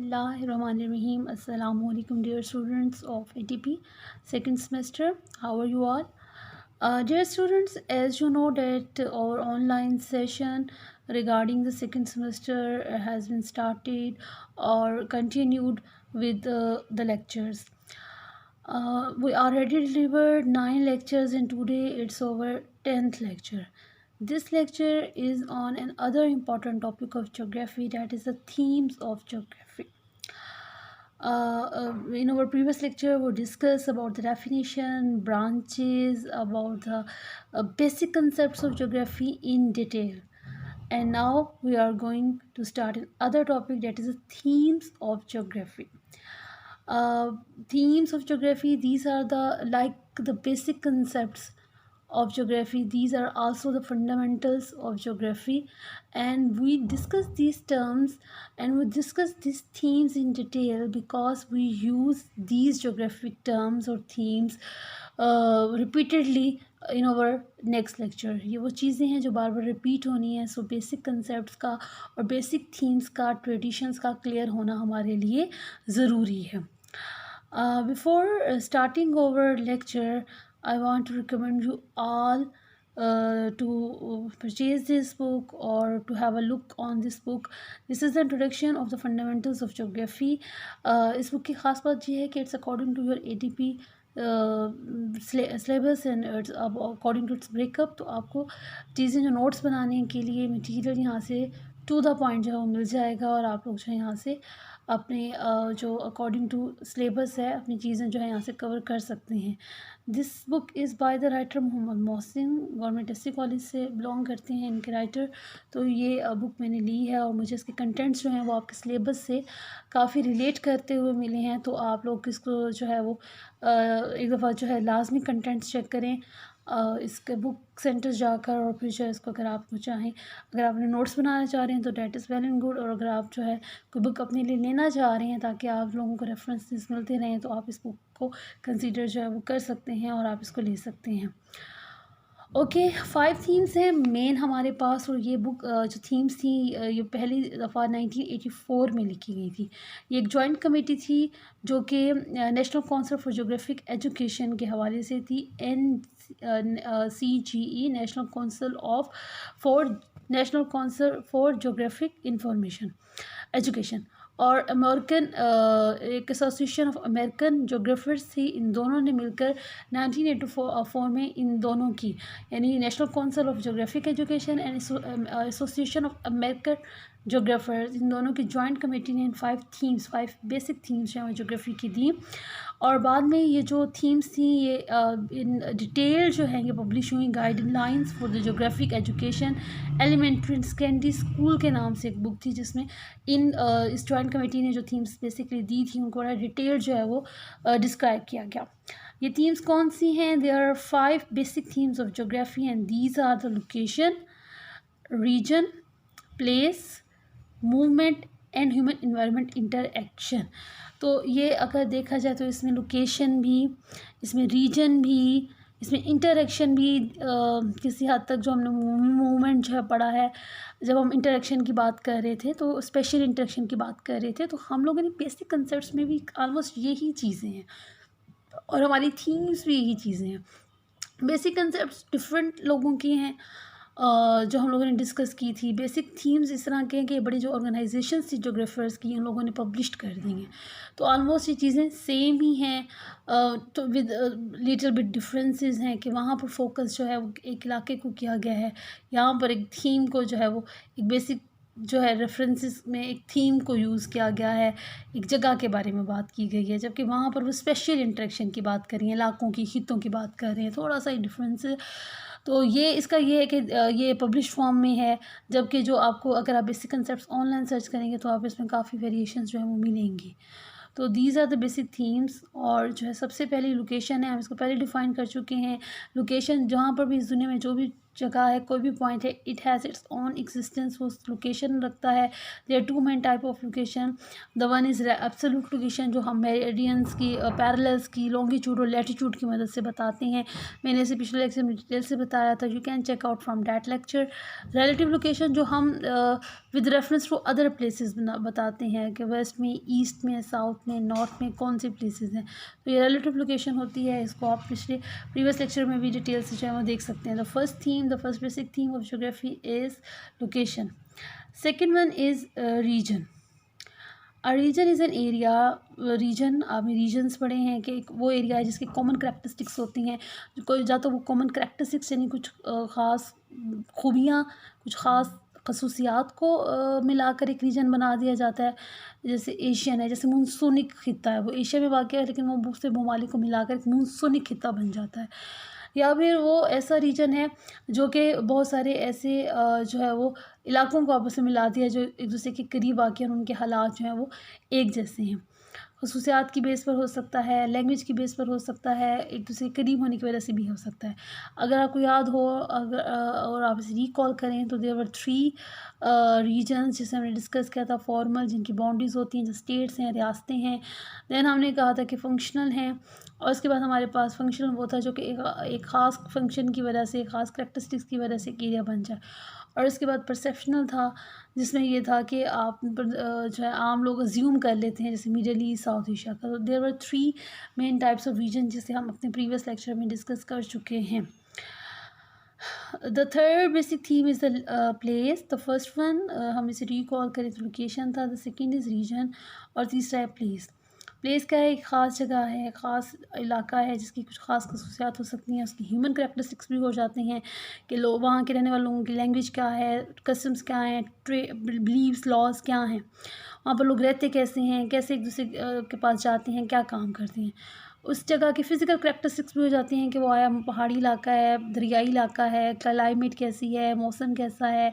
Bismillahirrahmanirrahim. Assalamu alaikum, dear students of ATP second semester. How are you all? Dear students, as you know that our online session regarding the second semester has been started or continued with the lectures. We already delivered 9 lectures and today it's our 10th lecture. This lecture is on another important topic of geography, that is the themes of geography. In our previous lecture we discussed about the definition, branches, about the basic concepts of geography in detail. And now we are going to start another topic, that is the themes of geography. Themes of geography, these are the basic concepts of geography. These are also the fundamentals of geography, and we discuss these terms and we discuss these themes in detail because we use these geographic terms or themes repeatedly in our next lecture. ये वो चीज़ें हैं जो बार बार repeat होनी है. So basic concept का और basic themes का, ट्रेडिशंस का क्लियर होना हमारे लिए ज़रूरी है. Before starting our lecture, I want to recommend you all to purchase this book or to have a look on this book. This is the introduction of the fundamentals of geography. इस book की ख़ास बात ये है कि it's according to your ATP syllabus and according to its breakup. तो आपको चीज़ें जो नोट्स बनाने के लिए मटेरियल यहाँ से टू द पॉइंट जो है वो मिल जाएगा और आप लोग जो है यहाँ से अपने जो अकॉर्डिंग टू सिलेबस है अपनी चीज़ें जो है यहाँ से कवर कर सकते हैं. This book is by the writer Mohammad Mohsin, government SC college से बिलोंग करते हैं इनके राइटर. तो ये बुक मैंने ली है और मुझे इसके कंटेंट्स जो हैं वो आपके सिलेबस से काफ़ी रिलेट करते हुए मिले हैं. तो आप लोग इसको जो है वो एक दफ़ा जो है लाजमी कंटेंट्स चेक करें इसके बुक सेंटर जाकर, और फिर जो है इसको अगर आप चाहें, अगर आपने नोट्स बनाना चाह रहे हैं तो that is well and good. और अगर आप जो है कोई बुक अपने लिए लेना चाह रहे हैं ताकि आप लोगों को रेफरेंसेस मिलते रहें तो आप इस बुक को कंसीडर जो है वो कर सकते हैं और आप इसको ले सकते हैं. ओके 5 थीम्स हैं मेन हमारे पास. और ये बुक जो थीम्स थी ये पहली दफ़ा 1984 में लिखी गई थी. ये एक जॉइंट कमेटी थी जो कि national council for geographic education के हवाले से थी. NCGE, national council for geographic information education, और अमेरिकन एक एसोसिएशन ऑफ अमेरिकन जोग्राफर्स थी. इन दोनों ने मिलकर 1984 में इन दोनों की, यानी National Council of Geographic Education and Association of American Geographers, इन दोनों की जॉइंट कमेटी ने 5 बेसिक थीम्स जो हैं जोग्राफी की दी. और बाद में ये जो थीम्स थी ये इन डिटेल जो है ये पब्लिश हुई. Guidelines for the geographic education elementary and secondary school के नाम से एक बुक थी जिसमें इस जॉइंट कमेटी ने जो थीम्स बेसिकली दी थी उनको बड़ा डिटेल जो है वो डिस्क्राइब किया गया. ये थीम्स कौन सी हैं? There are 5 basic themes of geography and these are the location, region, place, movement and human environment interaction. तो ये अगर देखा जाए तो इसमें लोकेशन भी, इसमें रीजन भी, इसमें इंटरएक्शन भी किसी हद तक जो हमने मूवमेंट जो है पढ़ा है. जब हम इंटरएक्शन की बात कर रहे थे तो स्पेशल इंटरएक्शन की बात कर रहे थे तो हम लोगों ने बेसिक कंसेप्ट्स में भी ऑलमोस्ट यही चीज़ें हैं और हमारी थीम्स भी यही चीज़ें हैं. बेसिक कंसेप्ट्स डिफरेंट लोगों की हैं जो हम लोगों ने डिस्कस की थी. बेसिक थीम्स इस तरह के हैं कि बड़ी जो ऑर्गेनाइजेशंस थी जोग्राफर्स की उन लोगों ने पब्लिश कर दी हैं. तो ऑलमोस्ट ये चीज़ें सेम ही हैं, तो विद लिटिल बिट डिफरेंसेस हैं कि वहाँ पर फोकस जो है वो एक इलाके को किया गया है, यहाँ पर एक थीम को जो है वो एक बेसिक जो है रेफरेंसेस में एक थीम को यूज़ किया गया है, एक जगह के बारे में बात की गई है, जबकि वहाँ पर वो स्पेशल इंटरेक्शन की बात कर रही हैं, इलाकों की, खित्तों की बात कर रहे हैं. थोड़ा सा ही डिफरेंस है. तो ये इसका ये है कि ये पब्लिश फॉर्म में है, जबकि जो आपको अगर आप बेसिक कंसेप्ट ऑनलाइन सर्च करेंगे तो आप इसमें काफ़ी वेरिएशंस जो है वो मिलेंगी. तो these are the basic themes. और जो है सबसे पहली लोकेशन है, हम इसको पहले डिफ़ाइन कर चुके हैं. लोकेशन जहाँ पर भी इस दुनिया में जो भी जगह है, कोई भी पॉइंट है, it has its own existence, वो लोकेशन रखता है। There two main type of location, the one is absolute location जो हम मेरिडियंस की, पैरेलल्स की, लॉन्गिट्यूड और लैटिट्यूड की मदद से बताते हैं। मैंने इसे पिछले लेक्चर में डिटेल से बताया था, you can check out from that lecture. Relative location जो हम with reference to other places बताते हैं कि वेस्ट में, ईस्ट में, साउथ में, नॉर्थ में कौन से प्लेसेस हैं, तो ये रिलेटिव लोकेशन होती है। इसको आप पिछले प्रीवियस लेक्चर में भी डिटेल से जो है वो देख सकते हैं। The first basic theme of geography is location. Second one is region. A region is an area, region आपने रीजन्स पढ़े हैं कि एक वो एरिया है जिसकी कॉमन करेक्टरिस्टिक्स होती हैं, कोई या तो वो कॉमन करेक्टरिस्टिक्स यानी कुछ ख़ास खूबियाँ, कुछ ख़ास खसूसियात को मिलाकर एक रीजन बना दिया जाता है। जैसे एशियन है, जैसे मानसूनिक खित्ता है, वो एशिया में वाक़ है लेकिन वो दूसरे ममालिक को मिलाकर एक मानसूनिक खित्ता बन जाता है। या फिर वो ऐसा रीजन है जो कि बहुत सारे ऐसे जो है वो इलाकों को आपस में मिला दिया जो एक दूसरे के करीब आके और उनके हालात जो हैं वो एक जैसे हैं। खसूसियात की बेस पर हो सकता है, लैंग्वेज की बेस पर हो सकता है, एक दूसरे के करीब होने की वजह से भी हो सकता है। अगर आपको याद हो, अगर और आप इसे रिकॉल करें तो देयर वर 3 रीजन्स जिसे हमने डिस्कस किया था, फॉर्मल जिनकी बाउंड्रीज़ होती हैं, जो स्टेट्स हैं, रियासतें हैं। देन हमने कहा था कि फंक्शनल हैं, और उसके बाद हमारे पास फंक्शनल वो था जो कि एक ख़ास फंक्शन की वजह से, ख़ास करैक्टरिस्टिक्स की वजह से एक एरिया बन जाए। और इसके बाद परसेप्शनल था जिसमें ये था कि आप जो है आम लोग अज्यूम कर लेते हैं, जैसे मिडल ईस्ट, साउथ एशिया का। तो there were 3 main types of region जिसे हम अपने प्रीवियस लेक्चर में डिस्कस कर चुके हैं। The third basic theme is the place. The first one हम इसे रिकॉल करें तो लोकेशन था, द सेकेंड इज़ रीजन, और तीसरा है प्लेस। प्लेस क्या है? एक ख़ास जगह है, ख़ास इलाका है जिसकी कुछ ख़ास खसूसियात हो सकती हैं, उसकी ह्यूमन करैक्टरिस्टिक्स भी हो जाते हैं कि लोग वहाँ के रहने वाले लोगों की लैंग्वेज क्या है, कस्टम्स क्या हैं, बिलीव्स, लॉज क्या हैं, वहाँ पर लोग रहते कैसे हैं, कैसे एक दूसरे के पास जाते हैं, क्या काम करते हैं। उस जगह की फ़िज़िकल करैक्टरिस्टिक्स भी हो जाती हैं कि वो आया पहाड़ी इलाका है, दरियाई इलाका है, क्लाइमेट कैसी है, मौसम कैसा है,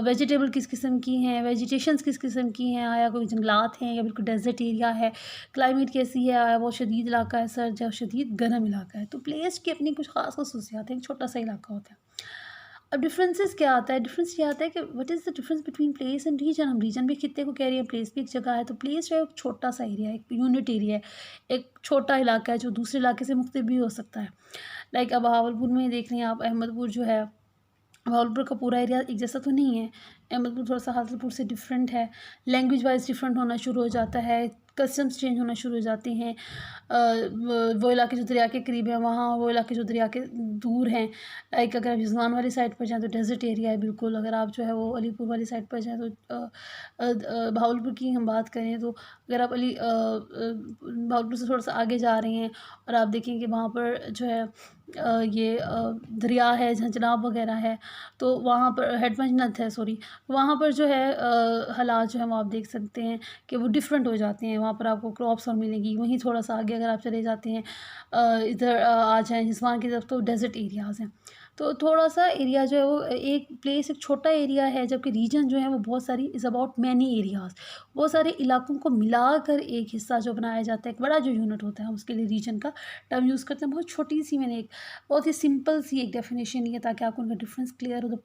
वेजिटेबल किस किस्म की हैं, वेजिटेशंस किस किस्म की हैं, आया कोई जंगलात हैं या बिल्कुल डेज़र्ट एरिया है, क्लाइमेट कैसी है, आया वो शदीद इलाका है, सर्द या शदीद गर्म इलाका है। तो प्लेस की अपनी कुछ ख़ास खसूसियात हैं, एक छोटा सा इलाका होता है। अब डिफरेंसेस क्या आता है? डिफरेंस ये आता है कि what is the difference between place and region. हम रीजन भी खित्ते को कह रहे हैं, प्लेस भी एक जगह है। तो प्लेस जो है एक छोटा सा एरिया है, एक यूनिट एरिया है, एक छोटा इलाका है जो दूसरे इलाके से मुख्तलिफ भी हो सकता है। लाइक अब बहावलपुर में देख लें आप, अहमदपुर जो है, बहावलपुर का पूरा एरिया एक जैसा तो नहीं है। अहमदपुर थोड़ा सा हासिलपुर से डिफरेंट है, लैंग्वेज वाइज डिफरेंट होना शुरू हो जाता है, कस्टम्स चेंज होना शुरू हो जाते हैं। वो इलाके जो दरिया के करीब है वहाँ, वो इलाके जो दरिया के दूर हैं, लाइक अगर आप यज़मान वाली साइड पर जाएँ तो डेज़र्ट एरिया है बिल्कुल। अगर आप जो है वो अलीपुर वाली साइड पर जाएँ तो बहावलपुर की हम बात करें तो अगर आप बहावलपुर से थोड़ा सा आगे जा रहे हैं और आप देखें कि वहाँ पर जो है ये दरिया है, झंझनाब वगैरह है, तो वहाँ पर हेड मंजनत है, सॉरी, वहाँ पर जो है हालात जो है वो आप देख सकते हैं कि वो डिफरेंट हो जाते हैं। वहाँ पर आपको क्रॉप्स और मिलेंगी। वहीं थोड़ा सा आगे अगर आप चले जाते हैं इधर आ जाएँ जिस्वान की तरफ, तो डेज़र्ट एरियाज़ हैं। तो थोड़ा सा एरिया जो है वो एक प्लेस एक छोटा एरिया है, जबकि रीजन जो है वो बहुत सारी इज़ अबाउट मैनी एरियाज़, बहुत सारे इलाकों को मिलाकर एक हिस्सा जो बनाया जाता है, एक बड़ा जो यूनिट होता है, हम उसके लिए रीजन का टर्म यूज़ करते हैं। बहुत छोटी सी मैंने एक बहुत ही सिंपल सी एक डेफिनेशन दी है ताकि आपको उनका डिफरेंस क्लियर हो। The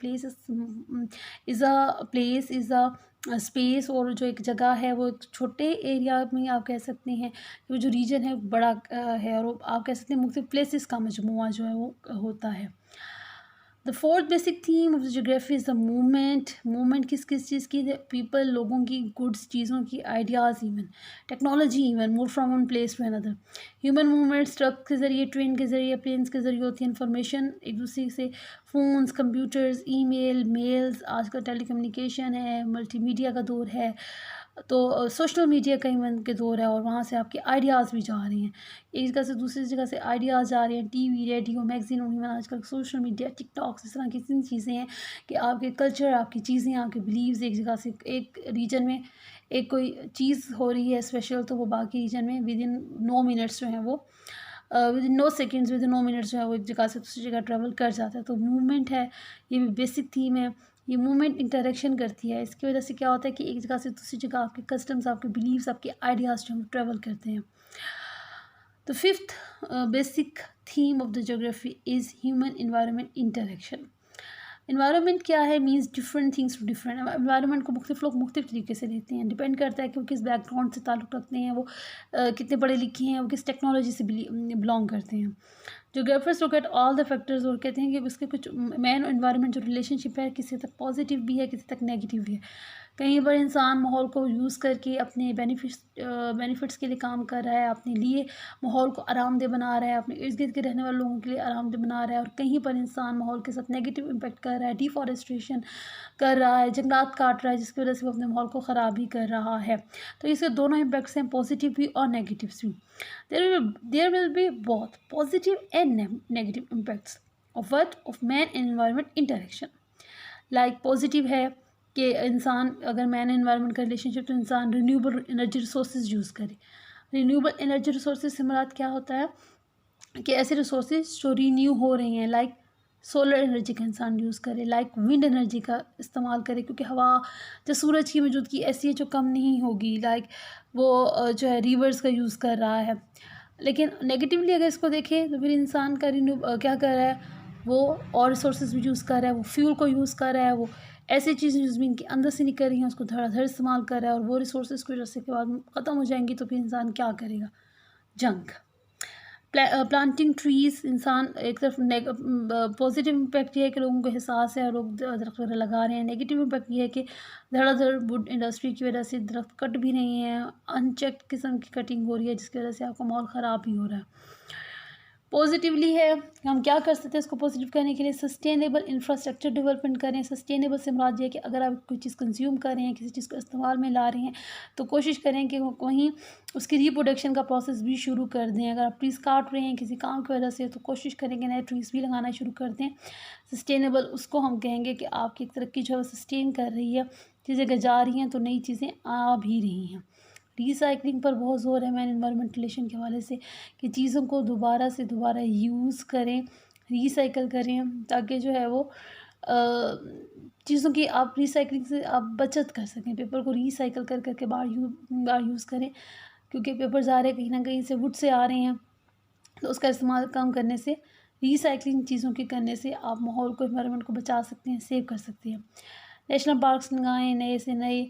place is a space, और जो एक जगह है वो एक छोटे एरिया में आप कह सकते हैं कि वो जो रीजन है बड़ा है, और वो आप कह सकते हैं मुख्तलिफ प्लेसेस का मजमूआ जो है वो होता है। The fourth basic theme of the geography is the movement. Movement किस किस चीज़ की? पीपल, लोगों की, गुड्स, चीज़ों की, ideas, even technology, even move from one place to another. Human movements truck के ज़रिए, ट्रेन के ज़रिए, प्लेन्स के ज़रिए होती है। इन्फॉर्मेशन एक दूसरे से, फ़ोन्स, कंप्यूटर्स, ईमेल, मेल्स, आजकल टेलीकम्युनिकेशन है, मल्टीमीडिया का दौर है, तो सोशल मीडिया का इवन के दौर है, और वहाँ से आपके आइडियाज़ भी जा रहे हैं, एक जगह से दूसरी जगह से आइडियाज़ जा रहे हैं। टीवी, रेडियो, मैगज़ीन और इवन आजकल सोशल मीडिया, टिकटॉक, इस तरह की इतनी चीज़ें हैं कि आपके कल्चर, आपकी चीज़ें, आपके बिलीव्स एक जगह से एक रीजन में एक कोई चीज़ हो रही है स्पेशल, तो वो बाकी रीजन में विद इन 9 मिनट्स जो है वो with in 9 seconds, with in 9 minutes जो है वो एक जगह से दूसरी जगह ट्रैवल कर जाता है। तो मूवमेंट है, ये भी बेसिक थीम है। ये मूवमेंट इंटरेक्शन करती है, इसकी वजह से क्या होता है कि एक जगह से दूसरी जगह आपके कस्टम्स, आपके बिलीव्स, आपके आइडियाज़ जो हम ट्रैवल करते हैं। The fifth basic theme of the geography is human environment interaction. Environment क्या है means different things to different. Environment को मुख्तलिफ लोग मुख्तलिफ तरीके से लेते हैं, डिपेंड करता है कि वो किस बैकग्राउंड से ताल्लुक़ रखते हैं, वो कितने पढ़े लिखे हैं, वो किस टेक्नोलॉजी से बिलोंग करते हैं। Geographers look at all the factors और कहते हैं कि उसके कुछ मैन इन्वायरमेंट जो रिलेशनशिप है किसी तक पॉजिटिव भी है, किसी तक नेगेटिव भी है। कहीं पर इंसान माहौल को यूज़ करके अपने बेनिफिट्स के लिए काम कर रहा है, अपने लिए माहौल को आरामदेह बना रहा है, अपने इर्द गिर्द के रहने वाले लोगों के लिए आरामदेह बना रहा है, और कहीं पर इंसान माहौल के साथ नेगेटिव इम्पेक्ट कर रहा है, डिफॉरेस्टेशन कर रहा है, जंगलात काट रहा है, जिसकी वजह से वो अपने माहौल को ख़राब ही कर रहा है। तो इसके दोनों इम्पैक्ट्स हैं, पॉजिटिव भी और नेगेटिव भी। There will be both positive and negative impacts of man and environment interaction. Like positive है कि इंसान अगर मैन एनवायरनमेंट का रिलेशनशिप, तो इंसान रिन्यूएबल एनर्जी रिसोर्सेज यूज़ करे। रिन्यूएबल एनर्जी रिसोर्सेज से मुराद क्या होता है कि ऐसे रिसोर्सेज जो रीन्यू हो रही हैं, लाइक सोलर एनर्जी का इंसान यूज़ करे, लाइक विंड एनर्जी का इस्तेमाल करे, क्योंकि हवा जो सूरज की मौजूदगी ऐसी है जो कम नहीं होगी। लाइक वो जो है रिवर्स का यूज़ कर रहा है। लेकिन नेगेटिवली अगर इसको देखें तो फिर इंसान का क्या कर रहा है, वो और रिसोर्सेज भी यूज़ कर रहा है, वो फ्यूल को यूज़ कर रहा है, वो ऐसी चीज़ें जो ज़मीन के अंदर से निकल रही हैं उसको धड़ाधड़ इस्तेमाल कर रहा है, और वो रिसोर्सेज की वजह से के बाद ख़त्म हो जाएंगी तो फिर इंसान क्या करेगा, जंग। प्लांटिंग ट्रीज़, इंसान एक तरफ पॉजिटिव इम्पैक्ट ये है कि लोगों को एहसास है और लोग दरख्त वगैरह लगा रहे हैं। नेगेटिव इम्पैक्ट ये है कि धड़ाधड़ वुड इंडस्ट्री की वजह से दरख्त कट भी रही हैं, अनचेक्ड किस्म की कटिंग हो रही है, जिसकी वजह से आपका माहौल ख़राब भी हो रहा है। पॉजिटिवली है, हम क्या कर सकते हैं इसको पॉजिटिव करने के लिए, सस्टेनेबल इंफ्रास्ट्रक्चर डेवलपमेंट करें। सस्टेनेबल से मुराद ये है कि अगर आप कोई चीज़ कंज्यूम कर रहे हैं, किसी चीज़ को इस्तेमाल में ला रहे हैं, तो कोशिश करें कि वहीं उसकी रिप्रोडक्शन का प्रोसेस भी शुरू कर दें। अगर आप ट्रीज़ काट रहे हैं किसी काम की वजह से, तो कोशिश करें कि नए ट्रीज़ भी लगाना शुरू कर दें। सस्टेनेबल उसको हम कहेंगे कि आपकी तरक्की जो है सस्टेन कर रही है, चीज़ें अगर जा रही हैं तो नई चीज़ें आ भी रही हैं। रिसाइकलिंग पर बहुत ज़ोर है मैन एनवायरनमेंट रिलेशन के हवाले से, कि चीज़ों को दोबारा से दोबारा यूज़ करें, रिसाइकल करें, ताकि जो है वो चीज़ों की आप रिसाइकलिंग से आप बचत कर सकें। पेपर को रिसाइकल कर करके बार यूज़ करें, क्योंकि पेपर ज़ाहिर है कहीं ना कहीं से वुड से आ रहे हैं, तो उसका इस्तेमाल कम करने से, रिसाइकलिंग चीज़ों के करने से आप माहौल को, एनवायरनमेंट को बचा सकते हैं, सेव कर सकते हैं। नेशनल पार्क्स लगाएं नए से नए,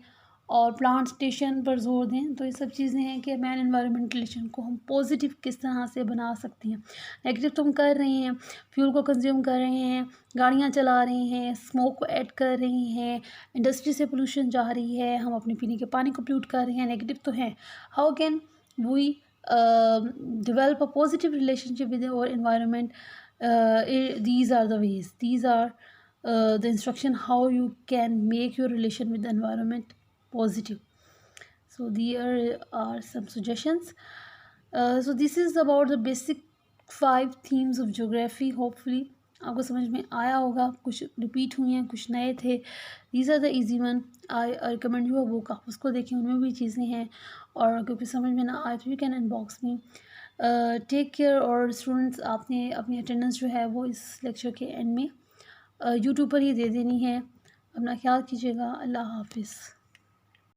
और प्लांट स्टेशन पर जोर दें। तो ये सब चीज़ें हैं कि मैन एनवायरनमेंट रिलेशन को हम पॉजिटिव किस तरह से बना सकते हैं। नेगेटिव तो हम कर रहे हैं, फ्यूल को कंज्यूम कर रहे हैं, गाड़ियाँ चला रहे हैं, स्मोक को ऐड कर रहे हैं, इंडस्ट्री से पोल्यूशन जा रही है, हम अपने पीने के पानी को पोल्यूट कर रहे हैं, नेगेटिव तो हैं। How can we develop a positive relationship with our environment? These are the ways, these are the instruction how you can make your relation with the environment positive. So there are some suggestions. So this is about the basic 5 themes of geography. Hopefully आपको समझ में आया होगा, कुछ repeat हुए हैं, कुछ नए थे। These are the easy one, I recommend you a book, आप उसको देखें, उनमें भी चीज़ें हैं, और क्योंकि समझ में ना आए तो यू कैन इनबॉक्स में। Take care. और स्टूडेंट्स, आपने अपनी अटेंडेंस जो है वो इस लेक्चर के एंड में यूट्यूब पर ही दे देनी है। अपना ख्याल कीजिएगा। अल्लाह हाफिज़।